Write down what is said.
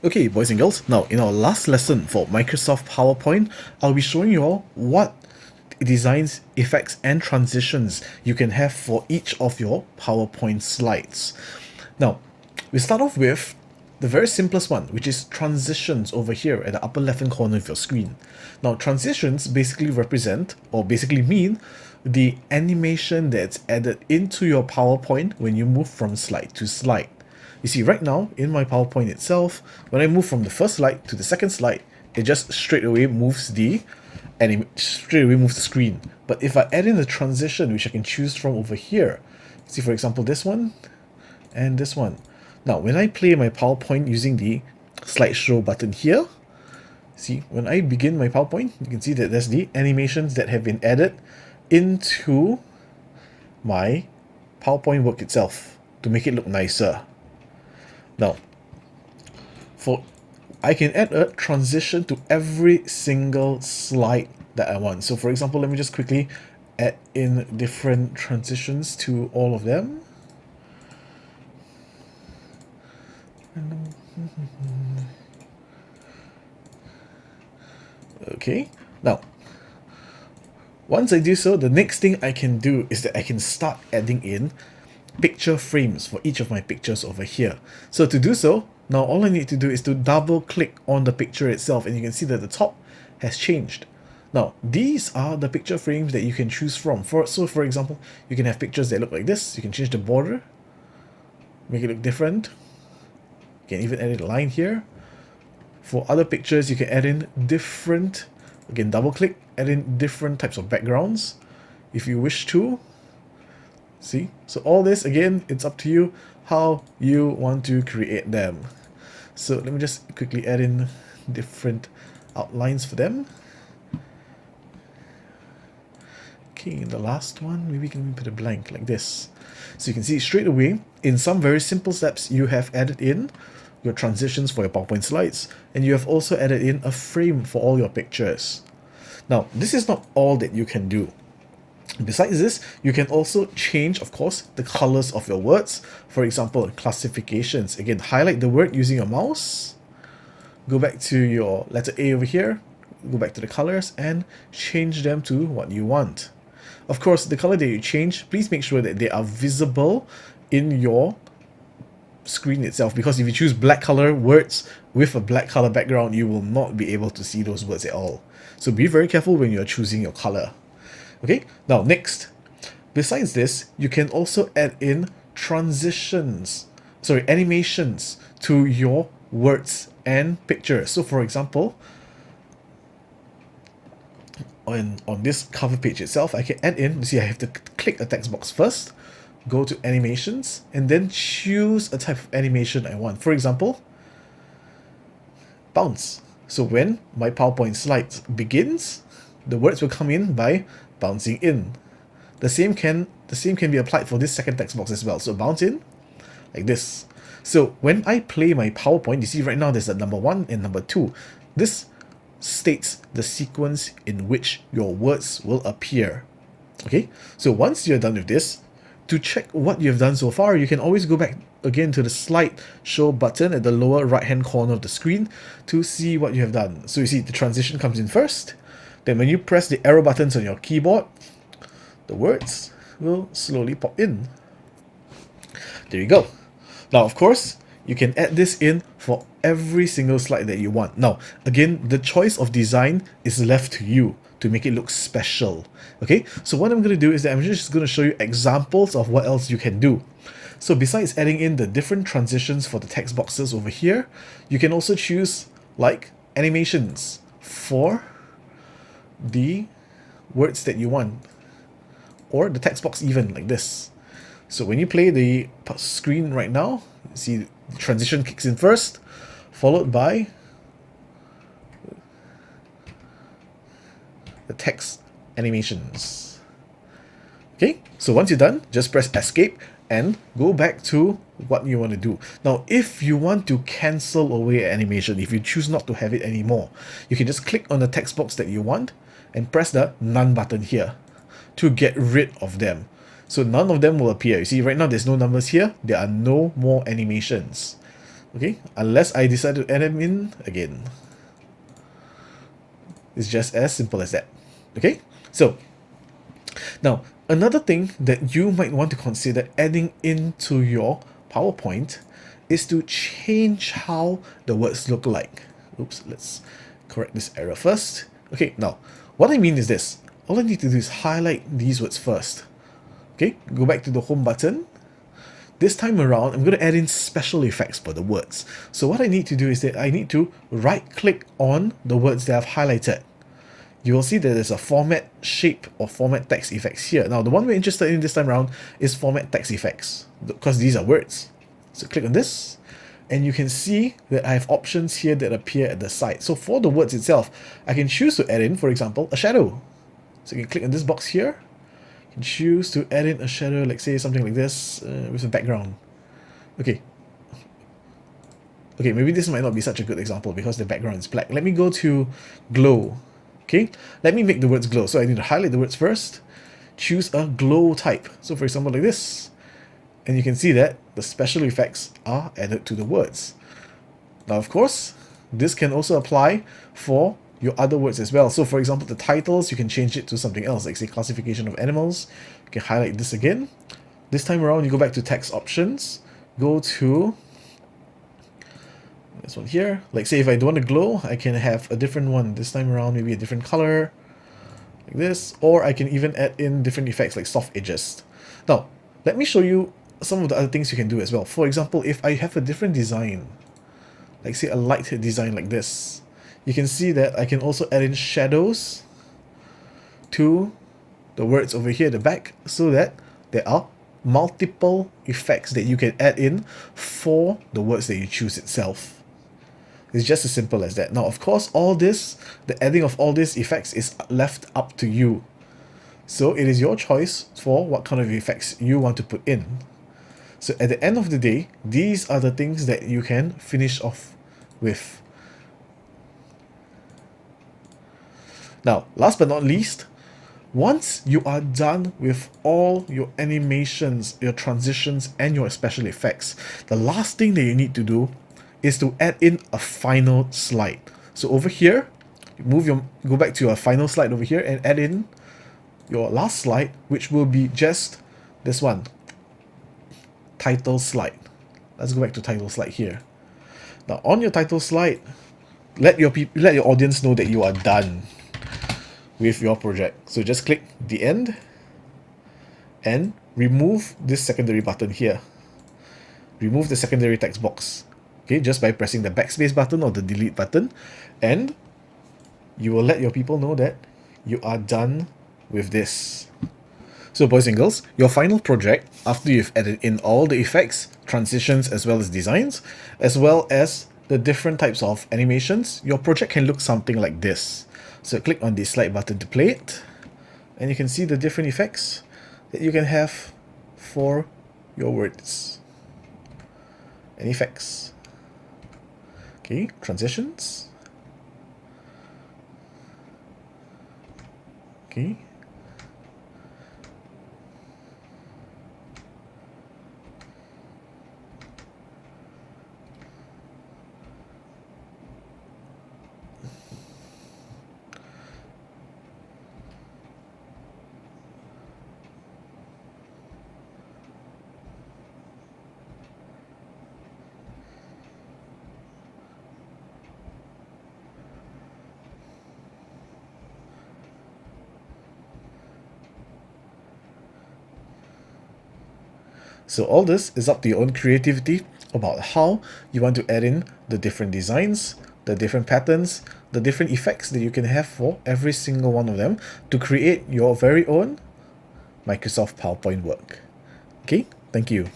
Okay, boys and girls, now in our last lesson for Microsoft PowerPoint, I'll be showing you all what designs, effects, and transitions you can have for each of your PowerPoint slides. Now, we start off with the very simplest one, which is transitions over here at the upper left-hand corner of your screen. Now, transitions basically represent, or basically mean, the animation that's added into your PowerPoint when you move from slide to slide. You see, right now, in my PowerPoint itself, when I move from the first slide to the second slide, it just straight away moves the screen. But if I add in a transition, which I can choose from over here, see, for example, this one and this one. Now, when I play my PowerPoint using the slideshow button here, see, when I begin my PowerPoint, you can see that there's the animations that have been added into my PowerPoint work itself to make it look nicer. Now, I can add a transition to every single slide that I want. So for example, let me just quickly add in different transitions to all of them. Okay, now, once I do so, the next thing I can do is that I can start adding in picture frames for each of my pictures over here. So to do so, now all I need to do is to double click on the picture itself, and you can see that the top has changed. Now, these are the picture frames that you can choose from. So for example, you can have pictures that look like this. You can change the border, make it look different. You can even add a line here. For other pictures, you can add in different, again, double click, add in different types of backgrounds if you wish to. See, so all this, again, it's up to you how you want to create them. So let me just quickly add in different outlines for them. Okay, the last one, maybe we can put a blank like this. So you can see straight away, in some very simple steps, you have added in your transitions for your PowerPoint slides, and you have also added in a frame for all your pictures. Now, this is not all that you can do. Besides this, you can also change, of course, the colors of your words. For example, classifications. Again, highlight the word using your mouse. Go back to your letter A over here. Go back to the colors and change them to what you want. Of course, the color that you change, please make sure that they are visible in your screen itself, because if you choose black color words with a black color background, you will not be able to see those words at all. So be very careful when you're choosing your color. Okay, now next, besides this, you can also add in animations to your words and pictures. So for example, on this cover page itself, I can add in, you see I have to click a text box first, go to animations, and then choose a type of animation I want. For example, bounce. So when my PowerPoint slide begins, the words will come in by bouncing in. The same can be applied for this second text box as well. So bounce in like this. So when I play my PowerPoint, you see right now there's a number 1 and number 2. This states the sequence in which your words will appear. Okay, so once you're done with this, to check what you've done so far, you can always go back again to the slide show button at the lower right hand corner of the screen to see what you have done. So you see the transition comes in first. Then when you press the arrow buttons on your keyboard, the words will slowly pop in. There you go. Now, of course, you can add this in for every single slide that you want. Now, again, the choice of design is left to you to make it look special. Okay, so what I'm going to do is that I'm just going to show you examples of what else you can do. So besides adding in the different transitions for the text boxes over here, you can also choose like animations for the words that you want, or the text box even like this. So when you play the screen right now, see the transition kicks in first, followed by the text animations. Okay, so once you're done, just press escape and go back to what you want to do. Now, if you want to cancel away an animation, if you choose not to have it anymore, you can just click on the text box that you want and press the none button here to get rid of them. So none of them will appear. You see, right now there's no numbers here. There are no more animations. Okay, unless I decide to add them in again. It's just as simple as that. Okay, so now another thing that you might want to consider adding into your PowerPoint is to change how the words look like. Oops, let's correct this error first. Okay, now what I mean is this. All I need to do is highlight these words first. Okay, go back to the home button. This time around, I'm going to add in special effects for the words. So what I need to do is that I need to right click on the words that I've highlighted. You will see that there's a format shape or format text effects here. Now the one we're interested in this time around is format text effects because these are words. So click on this and you can see that I have options here that appear at the side. So for the words itself, I can choose to add in, for example, a shadow. So you can click on this box here. You can choose to add in a shadow, like say something like this with a background. Okay, maybe this might not be such a good example because the background is black. Let me go to glow. Okay, let me make the words glow. So I need to highlight the words first, choose a glow type. So for example, like this. And you can see that the special effects are added to the words. Now, of course, this can also apply for your other words as well. So for example, the titles, you can change it to something else, like say classification of animals. You can highlight this again. This time around, you go back to text options, go to this one here. Like say if I don't want to glow, I can have a different one. This time around, maybe a different color, like this. Or I can even add in different effects like soft edges. Now, let me show you some of the other things you can do as well. For example, if I have a different design, like say a light design like this, you can see that I can also add in shadows to the words over here at the back so that there are multiple effects that you can add in for the words that you choose itself. It's just as simple as that. Now, of course, all this, the adding of all these effects is left up to you. So it is your choice for what kind of effects you want to put in. So at the end of the day, these are the things that you can finish off with. Now, last but not least, once you are done with all your animations, your transitions, and your special effects, the last thing that you need to do is to add in a final slide. So over here, go back to your final slide over here and add in your last slide, which will be just this one, title slide. Let's go back to title slide here. Now on your title slide, let your audience know that you are done with your project. So just click the end and remove this secondary button here. Remove the secondary text box. Okay, just by pressing the backspace button or the delete button, and you will let your people know that you are done with this. So boys and girls, your final project, after you've added in all the effects, transitions, as well as designs, as well as the different types of animations, your project can look something like this. So click on the slide button to play it, and you can see the different effects that you can have for your words and effects. Okay, transitions. Okay. So all this is up to your own creativity about how you want to add in the different designs, the different patterns, the different effects that you can have for every single one of them to create your very own Microsoft PowerPoint work. Okay, thank you.